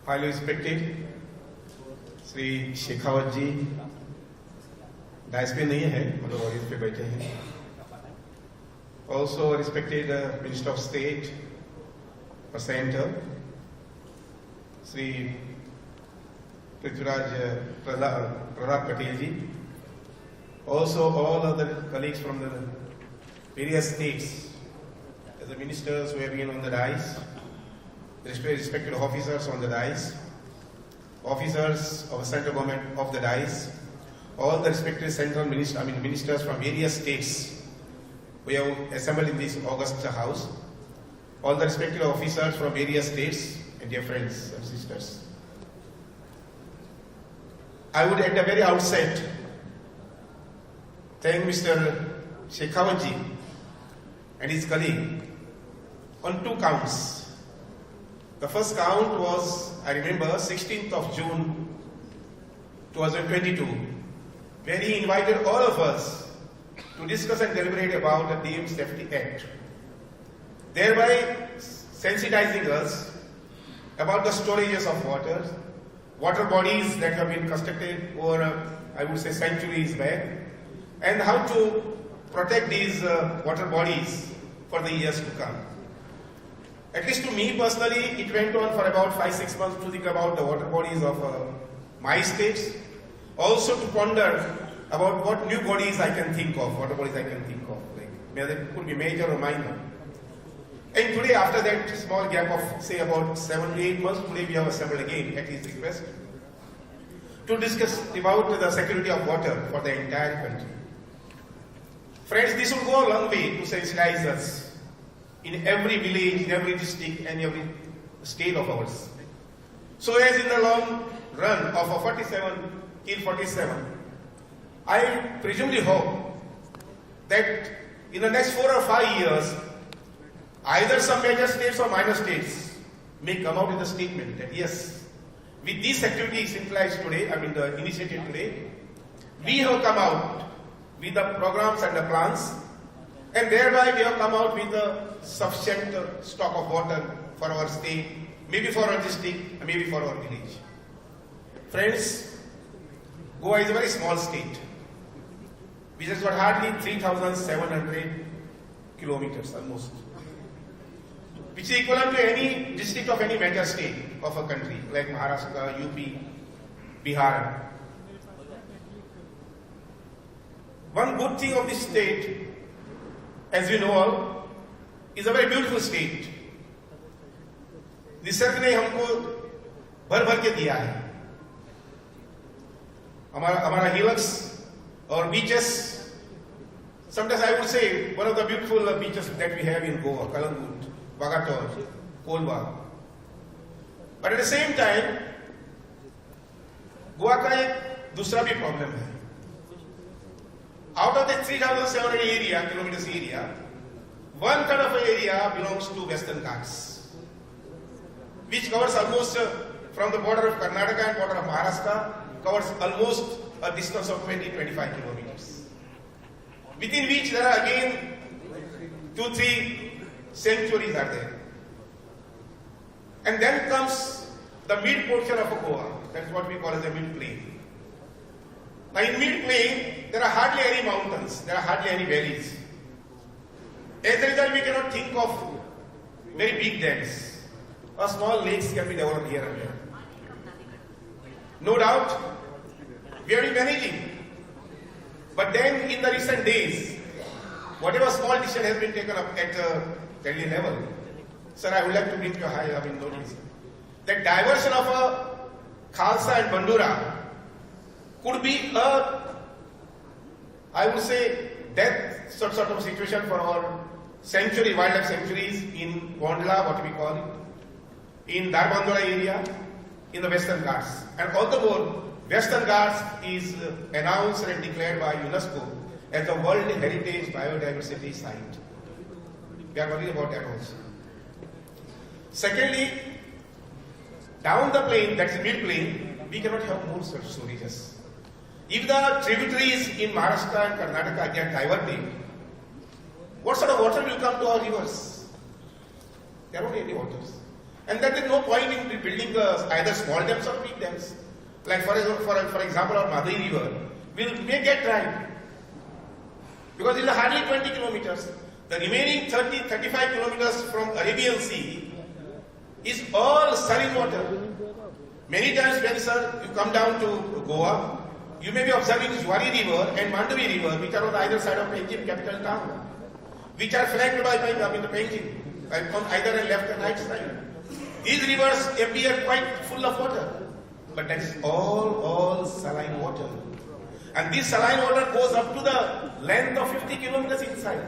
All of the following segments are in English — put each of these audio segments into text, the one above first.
highly respected Shri Shekhawat ji, dais पे नहीं है, मतलब ऑडियंस पे बैठे हैं. Also respected Minister of State for Center, Shri Prithviraj Pradap Patel ji. Also all other colleagues from the various states, as the ministers who have been on the dais, respected officers on the dais, officers of the central government of the dais, all the respected central ministers from various states we have assembled in this august house, all the respected officers from various states, and dear friends and sisters. I would at the very outset thank Mr. Shekhawat ji and his colleague on two counts. The first count was, I remember, 16th of June 2022, where he invited all of us to discuss and deliberate about the Dam Safety Act, thereby sensitizing us about the storages of water bodies that have been constructed over, I would say, centuries back, and how to protect these water bodies for the years to come. At least to me personally, it went on for about 5-6 months to think about the water bodies of my states. Also to ponder about what new bodies I can think of, water bodies I can think of, like whether it could be major or minor. And today, after that small gap of say about 7 to 8 months, today we have assembled again at his request to discuss about the security of water for the entire country. Friends, this will go a long way to sensitize us in every village, in every district, and every state of ours. So as in the long run of a 47 till 47, I presumably hope that in the next 4 or 5 years, either some major states or minor states may come out with a statement that yes, with these activities centralized today, the initiative today, we have come out with the programs and the plans, and thereby we have come out with a sufficient stock of water for our state, maybe for our district, maybe for our village. Friends, Goa is a very small state, which has got hardly 3,700 kilometers almost, which is equivalent to any district of any major state of a country like Maharashtra, UP, Bihar. One good thing of this state, as we know all, is a very beautiful state. Nisarga ने हमको भर भर के दिया है. हमारा hillocks or beaches. Sometimes I would say one of the beautiful beaches that we have in Goa, Kalangut, Bagator, Kolba. But at the same time, Goa का एक दूसरा भी problem है. Out of the 3,700 kilometers area, one kind of area belongs to Western Ghats, which covers almost from the border of Karnataka and border of Maharashtra, covers almost a distance of 20-25 kilometers, within which there are again 2-3 sanctuaries are there. And then comes the mid portion of Goa, that is what we call as the mid plain. Now in mid plain, there are hardly any mountains, there are hardly any valleys. As a result, we cannot think of very big dams. Or small lakes can be developed here and there. No doubt, we are managing. But then in the recent days, whatever small decision has been taken up at Delhi level, sir, I would like to bring to high notice that diversion of a Khalsa and Bandura could be I would say, death sort of situation for our sanctuary, wildlife sanctuaries in Hon'ble, what we call it, in Darbandora area, in the Western Ghats. And all the more, Western Ghats is announced and declared by UNESCO as a World Heritage Biodiversity Site. We are worried about that also. Secondly, down the plain, that's mid-plain, we cannot have more such storages. If the tributaries in Maharashtra and Karnataka get diverted, what sort of water will come to our rivers? There won't be any waters. And there is no point in building either small dams or big dams. Like for example, our Madai River may get dry because it is hardly 20 kilometers. The remaining 35 kilometers from Arabian Sea is all saline water. Many times when, sir, you come down to Goa, you may be observing Zuari River and Mandavi River, which are on either side of Panjim, capital town, which are flanked by Panjim, on either left and right side. These rivers appear quite full of water, but that is all saline water. And this saline water goes up to the length of 50 kilometers inside.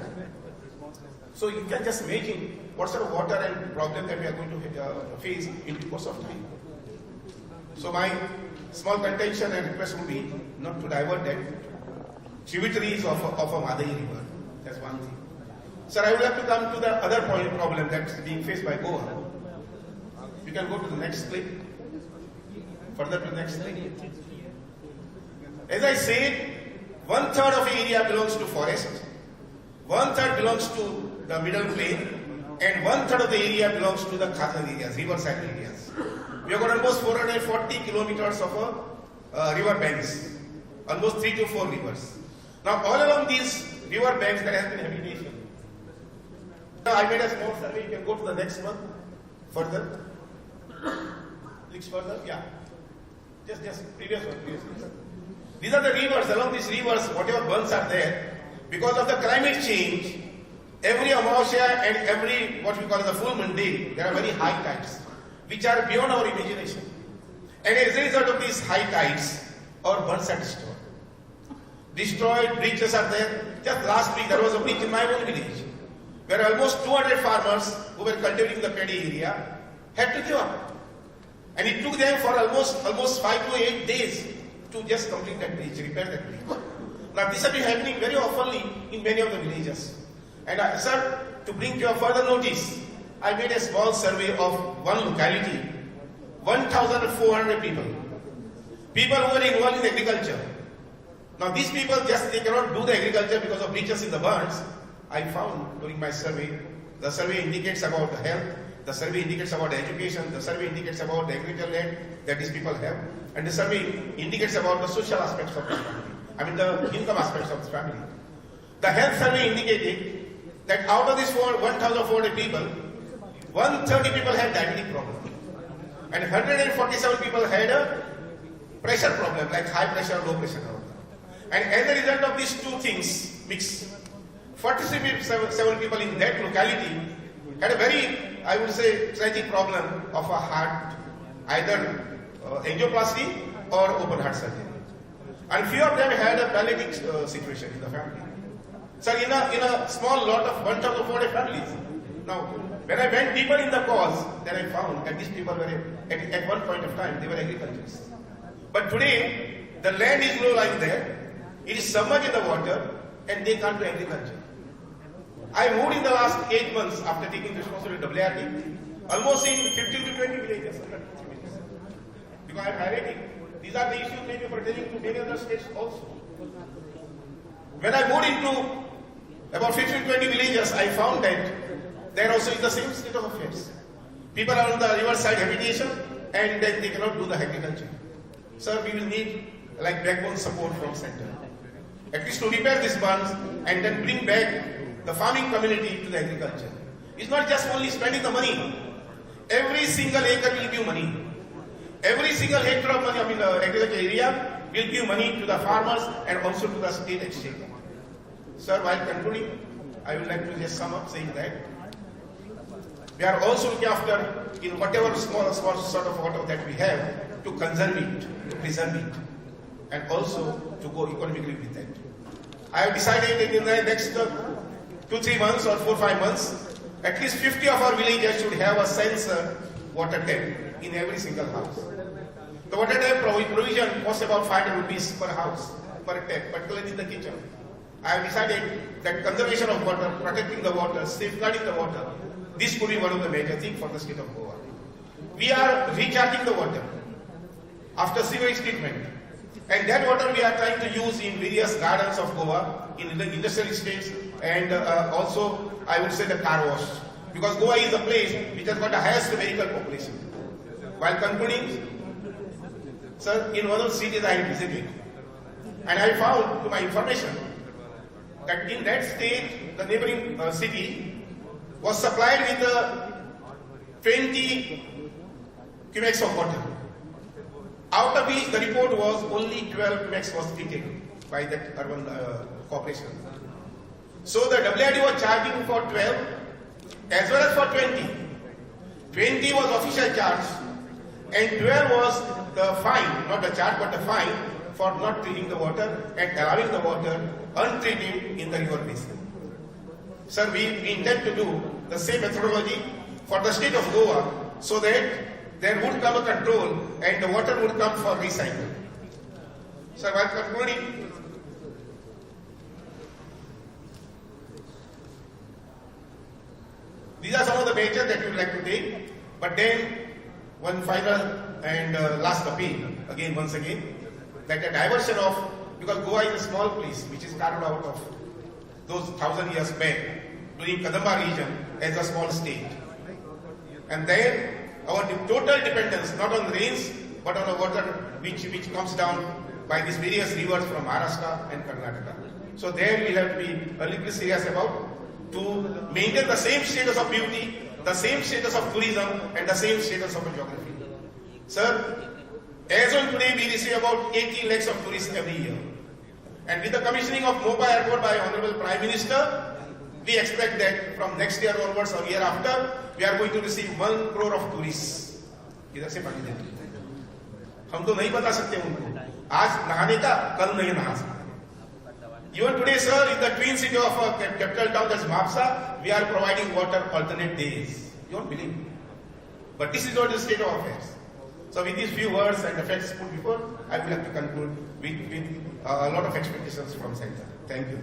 So you can just imagine what sort of water and problem that we are going to face in the course of time. So my small contention and request would be not to divert that tributaries of a Madai River. That's one thing. Sir, I would like to come to the other problem that's being faced by Goa. You can go to the next clip. Further to the next clip. As I said, 1/3 of the area belongs to forest, 1/3 belongs to the middle plain, and 1/3 of the area belongs to the Khazan areas, riverside areas. We have got almost 440 kilometers of river banks, almost 3 to 4 rivers. Now, all along these river banks, there has been habitation. Now, I made a small survey. You can go to the next one. Further. Clicks further. Yeah. Just previous one. These are the rivers. Along these rivers, whatever burns are there, because of the climate change, every Amavasya and every what we call the full moon day, there are very high tides, which are beyond our imagination. And as a result of these high tides, our burns are destroyed. Destroyed, breaches are there. Just last week there was a breach in my own village, where almost 200 farmers who were cultivating the paddy area had to give up. And it took them for almost 5 to 8 days to just complete that breach, repair that breach. Now this has been happening very oftenly in many of the villages. And sir, to bring to your further notice, I made a small survey of one locality, 1,400 people. People who were involved in agriculture. Now these people they cannot do the agriculture because of breaches in the burns. I found during my survey, the survey indicates about the health, the survey indicates about the education, the survey indicates about the agricultural land that these people have, and the survey indicates about the social aspects of the family. I mean the income aspects of the family. The health survey indicated that out of these 1,400 people, 130 people had diabetic problem, and 147 people had a pressure problem like high pressure, low pressure. And as a result of these two things mixed, 47 people in that locality had a very, I would say, tragic problem of a heart, either angioplasty or open heart surgery. And few of them had a paralytic situation in the family. So in a small lot of 1,400 families. Now, when I went deeper in the cause, then I found that these people were, at one point of time, they were agriculturists. But today, the land is no lying there. It is submerged in the water, and they can't do agriculture. I moved in the last 8 months after taking responsibility of WRD, almost in 15 to 20 villages. Because I am highlighting, these are the issues maybe pertaining to many other states also. When I moved into about 15 to 20 villages, I found that there also is the same state of affairs. People are on the riverside habitation, and then they cannot do the agriculture. Sir, we will need like backbone support from center. At least to repair these burns and then bring back the farming community to the agriculture. It's not just only spending the money. Every single acre will give money. Every single hectare of money, agriculture area will give money to the farmers and also to the state exchange. Sir, while concluding, I would like to just sum up saying that we are also looking after, in whatever small sort of water that we have, to conserve it, to preserve it, and also to go economically with that. I have decided that in the next 2-3 months or 4-5 months, at least 50 of our villages should have a sensor water tap in every single house. The water tap provision costs about 500 rupees per house, per tap, particularly in the kitchen. I have decided that conservation of water, protecting the water, safeguarding the water, this could be one of the major things for the state of Goa. We are recharging the water after sewage treatment. And that water we are trying to use in various gardens of Goa, in the industrial estates, and also, I would say, the car wash. because Goa is the place which has got the highest vehicle population. While concluding, sir, in one of the cities I visited, and I found, to my information, that in that state, the neighboring city was supplied with 20 cubics of water. Out of which the report was only 12 cubics was treated by that urban corporation. So the WID was charging for 12 as well as for 20. 20 was official charge and 12 was the fine, not the charge but the fine for not treating the water and allowing the water untreated in the river basin. Sir, we intend to do the same methodology for the state of Goa so that there would come a control and the water would come for recycling. Sir, while concluding, these are some of the measures that we would like to take, but then one final and last appeal, once again, that a diversion of, because Goa is a small place which is carved out of those 1,000 years back during Kadamba region as a small state. And then our total dependence not on rains but on the water which comes down by these various rivers from Maharashtra and Karnataka. So there we have to be a little serious about to maintain the same status of beauty, the same status of tourism and the same status of geography. Sir, as on today we receive about 80 lakhs of tourists every year. And with the commissioning of Mumbai Airport by Honorable Prime Minister, we expect that from next year onwards or year after, we are going to receive 1 crore of tourists. इधर से पानी देते हम तो नहीं बता सकते उनको आज नहाने का कल नहीं नहा सकते. Even today, sir, in the twin city of our capital town, that's Mapsa, we are providing water alternate days. You don't believe me. But this is not the state of affairs. So with these few words and the facts put before, I would like to conclude with a lot of expectations from Center. Thank you.